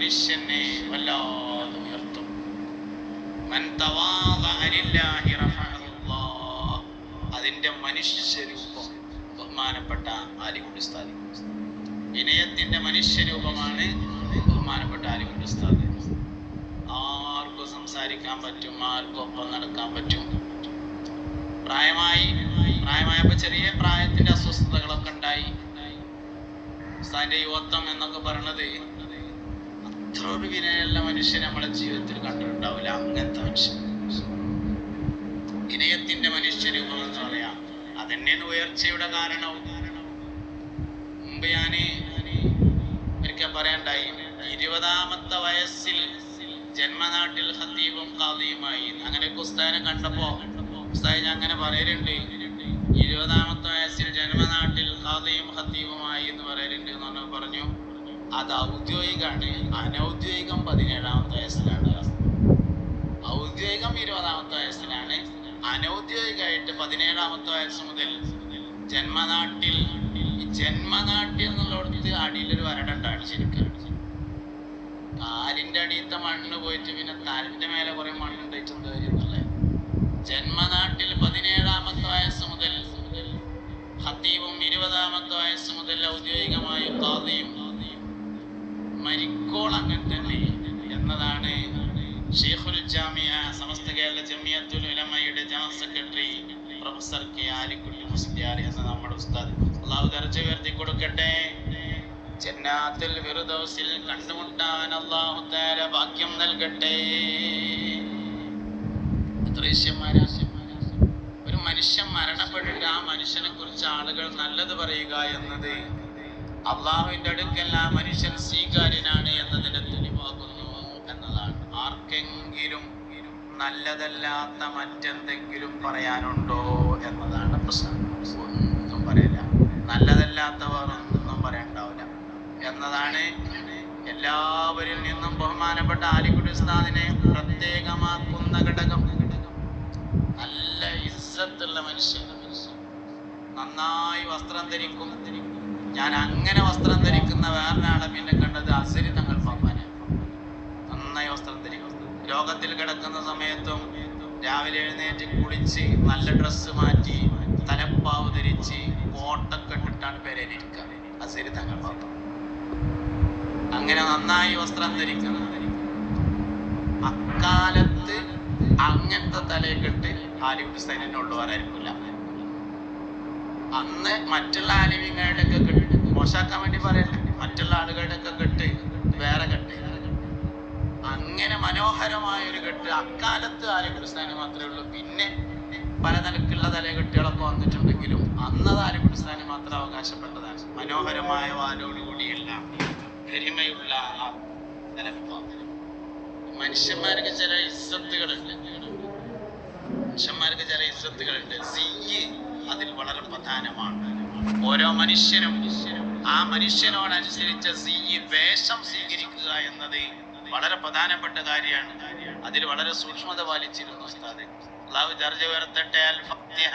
മനുഷ്യനെ വല്ലാതെ ഉയർത്തും. മൻ തവാദഅ ലില്ലാഹി റഫഅഹുല്ലാഹ്. അതിന്റെ മനുഷ്യരൂപം ബഹുമാനപ്പെട്ട ആലിക്കുട്ടി ഉസ്താദ്. വിനയത്തിന്റെ മനുഷ്യരൂപമാണ് ബഹുമാനപ്പെട്ട ആലിക്കുട്ടി ഉസ്താദ്. ആർക്കും സംസാരിക്കാൻ പറ്റും, ആർക്കും ഒപ്പം നടക്കാൻ പറ്റും. പ്രായമായപ്പോ ചെറിയ പ്രായത്തിന്റെ അസ്വസ്ഥതകളൊക്കെ ഉണ്ടായി. ഉസ്താദിന്റെ യുവത്വം എന്നൊക്കെ പറയണത് അത്ര ഒരു വിനയുള്ള മനുഷ്യൻ നമ്മളെ ജീവിതത്തിൽ കണ്ടിട്ടുണ്ടാവില്ല. അങ്ങനത്തെ മനുഷ്യൻ, വിനയത്തിന്റെ മനുഷ്യരൂപം എന്ന് പറയാം. അതന്നെയാണ് ഉയർച്ചയുടെ കാരണവും. മുമ്പ് ഞാന് ഒരിക്കൽ പറയണ്ടായി, 20ാമത്തെ വയസ്സിൽ ജന്മനാട്ടിൽ ഖത്തീബും ഖാദിയുമായി. അങ്ങനെയൊക്കെ ഉസ്താദിനെ കണ്ടപ്പോ ഉസ്താദ് ഞാൻ അങ്ങനെ പറയലുണ്ട്, 20ാമത്തെ വയസ്സിൽ ജന്മനാട്ടിൽ ഖാദിയും ഖത്തീബുമായി എന്ന് പറയലുണ്ട് എന്ന് പറഞ്ഞു. അത് ഔദ്യോഗികമാണ്. അനൗദ്യോഗികം 17ാമത്തെ വയസ്സിലാണ്. ഔദ്യോഗികം 20ാമത്തെ വയസ്സിലാണ്. അനൗദ്യോഗികമായിട്ട് 17ാമത്തെ വയസ്സ് മുതൽ ജന്മനാട്ടിൽ. ജന്മനാട്ടിൽ എന്നുള്ളടത്ത് അടിയിലൊരു വരടുണ്ടാണ്. ശരിക്കും കാലിന്റെ അടിയത്തെ മണ്ണ് പോയിട്ട് പിന്നെ തലന്റെ മേലെ കുറെ മണ്ണുണ്ടായിട്ട് എന്താ വരുന്നല്ലേ. ജന്മനാട്ടിൽ 17ാമത്തെ വയസ്സ് മുതൽ ഖത്തീബും, 20ാമത്തെ വയസ്സ് മുതൽ ഔദ്യോഗികമായ ഖാദിയും. മരിക്കോൾ അങ്ങനെ തന്നെ എന്നതാണ് ഷെയ്ഖുൽ ജാമിഅ സമസ്ത കേരള ജമിയത്തുൽ ഉലമയുടെ general secretary professor K Alikutty Musliyar എന്ന നമ്മുടെ ഉസ്താദ്. അല്ലാഹു ദർജ ഉയർത്തി കൊടുക്കട്ടെ. ജന്നാത്തുൽ ഫിർദൗസിൽ കണ്ടുമുട്ടാൻ അല്ലാഹു തആല ഭാഗ്യം നൽകട്ടെ. ഒരു മനുഷ്യൻ മരണപ്പെട്ടിട്ട് ആ മനുഷ്യനെ കുറിച്ച് ആളുകൾ നല്ലത് പറയുക എന്നത് അള്ളാഹുവിന്റെ അടുക്കൽ ആ മനുഷ്യൻ സ്വീകാര്യനാണ് എന്നതിന്റെ തെളിവാകുന്നു എന്നതാണ്. ആർക്കെങ്കിലും നല്ലതല്ലാത്ത മറ്റെന്തെങ്കിലും പറയാനുണ്ടോ എന്നതാണ് പ്രശ്നം. ഒന്നും പറയില്ല, നല്ലതല്ലാത്തവർ ഒന്നും പറയാനുണ്ടാവില്ല എന്നതാണ്. എല്ലാവരിൽ നിന്നും ബഹുമാനപ്പെട്ട ആലിക്കുട്ടി ഉസ്താദിനെ പ്രത്യേകമാക്കുന്ന ഘടകം നല്ല ഇസ്സത്തുള്ള മനുഷ്യൻ, നന്നായി വസ്ത്രം ധരിക്കും. ഞാൻ അങ്ങനെ വസ്ത്രം ധരിക്കുന്ന വേറൊരാളെ പിന്നെ കണ്ടത് അസരി തങ്ങൾ പാപ്പാനെ. നന്നായി വസ്ത്രം ധരിക്കും. രോഗത്തിൽ കിടക്കുന്ന സമയത്തും രാവിലെ എഴുന്നേറ്റ് കുളിച്ച് നല്ല ഡ്രസ്സ് മാറ്റി തലപ്പാവ് ധരിച്ച് കോട്ടൊക്കെ ഇട്ടിട്ടാണ് പേരേലിരിക്കുക അസരി തങ്ങൾ പാപ്പ. അങ്ങനെ നന്നായി വസ്ത്രം ധരിക്കുന്നത്. അക്കാലത്ത് അങ്ങനത്തെ തലയെക്കെട്ട് ആലിക്കുട്ടി ഉസ്താദിനെ കൊണ്ടുപോകാനായിരിക്കില്ല. അന്ന് മറ്റുള്ള ആലിമീങ്ങളുടെ ഒക്കെ കെട്ട് മോശാക്കാൻ വേണ്ടി പറയല്ല, മറ്റുള്ള ആളുകളുടെ ഒക്കെ കെട്ട് വേറെ കെട്ട്. അങ്ങനെ മനോഹരമായ ഒരു കെട്ട് അക്കാലത്ത് ആലിക്കുട്ടി ഉസ്താദിന് മാത്രമേ ഉള്ളൂ. പിന്നെ പല നിലക്കുള്ള തലകെട്ടുകളൊക്കെ വന്നിട്ടുണ്ടെങ്കിലും അന്നത് ആലിക്കുട്ടി ഉസ്താദിന് മാത്രം അവകാശപ്പെട്ടതാണ്. മനോഹരമായ വാലോടുകൂടിയുള്ള ഗരിമയുള്ള മനുഷ്യന്മാർക്ക് ചില ഇസ്സത്തുകളുണ്ട്. അതിൽ വളരെ പ്രധാനമാണ്. ഓരോ മനുഷ്യനും ആ മനുഷ്യനോടനുസരിച്ച വേഷം സ്വീകരിക്കുക എന്നത് വളരെ പ്രധാനപ്പെട്ട കാര്യമാണ്. അതിൽ വളരെ സൂക്ഷ്മത പാലിച്ചിരുന്നു ഉസ്താദ്. അല്ലാഹു ദർജ ഉയർത്തട്ടെ. അൽ ഫാത്തിഹ.